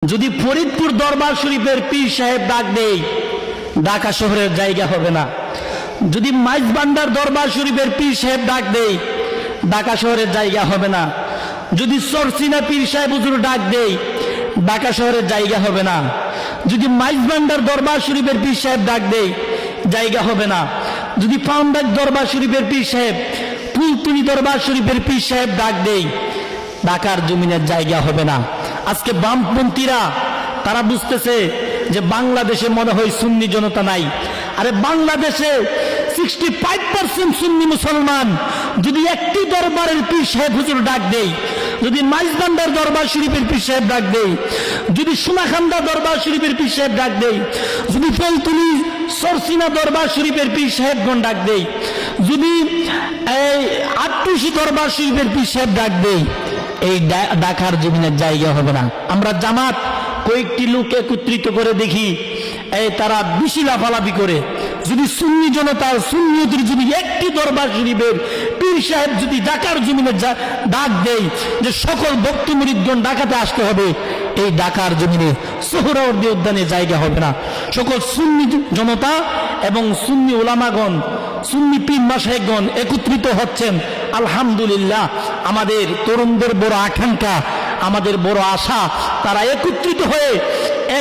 যদি ফরিদপুর দরবার শরীফের পীর সাহেব ডাক দেই, ঢাকা শহরের জায়গা হবে না। যদি মাইজবান্ডার দরবার শরীফের পীর সাহেব ডাক দেই, ঢাকা শহরের জায়গা হবে না। যদি চরচিনা পীর সাহেব হুজুর ডাক দেই, ঢাকা শহরের জায়গা হবে না। যদি মাইজবান্ডার দরবার শরীফের পীর সাহেব ডাক দেই, জায়গা হবে না। যদি ফাউন্ডার দরবার শরীফের পীর সাহেব, ফুলতুলি দরবার শরীফের পীর সাহেব ডাক দেই, ঢাকার জমিনের জায়গা হবে না। আজকে বামপন্থীরা তারা বুঝতেছে যে বাংলাদেশে মনে হয় সুন্নি জনতা নাই। আরে বাংলাদেশে 65% সুন্নি মুসলমান। যদি একটি দরবারের পীর সাহেব হুজুর ডাক দেই, যদি মাইজবান্ডার দরবার শরীফের পীর সাহেব ডাক দেই, যদি সোনাখান্দা দরবার শরীফের পীর সাহেব ডাক দেই, যদি ফুলতুলি চরচিনা দরবার শরীফের পীর সাহেবগণ ডাক দেই, যদি আটটুসি দরবার শরীফের পীর সাহেব ডাক দেই, এই ঢাকার জমিনের জায়গা হবে না। আমরা জামাত কয়েকটি লোক একত্রিত করে দেখি, তারা বেশি লাফালাফি করে। যদি সুন্নি জনতা সুন্নিয়তের যদি একটি দরবার শরীফের পীর সাহেব যদি ঢাকার জমিনের ডাক দেয় যে সকল ভক্ত মুরিদগণ ঢাকাতে আসতে হবে, এই ঢাকার জমিনে সোহরাওয়ার্দী উদ্যানে জায়গা হবে না। সকল সুন্নি জনতা এবং সুন্নি ওলামাগণ, সুন্নি পীর মাশায়েখগণ একত্রিত হচ্ছেন। আলহামদুলিল্লাহ, আমাদের তরুণদের বড় আকাঙ্ক্ষা, আমাদের বড় আশা, তারা একত্রিত হয়ে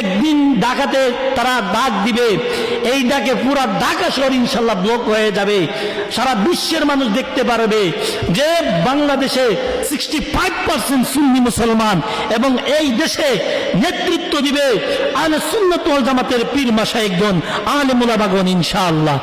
একদিন ঢাকাতে তারা ডাক দিবে। এই ডাকে পুরা ঢাকা শহর ইনশাল্লাহ ব্লক হয়ে যাবে। সারা বিশ্বের মানুষ দেখতে পারবে যে বাংলাদেশে 65% সুন্নি মুসলমান এবং এই দেশে নেতৃত্ব দিবে আহলে সুন্নাত ওয়াল জামাতের পীর মাশায়েখগণ, আলেম উলামাগণ ইনশাআল্লাহ।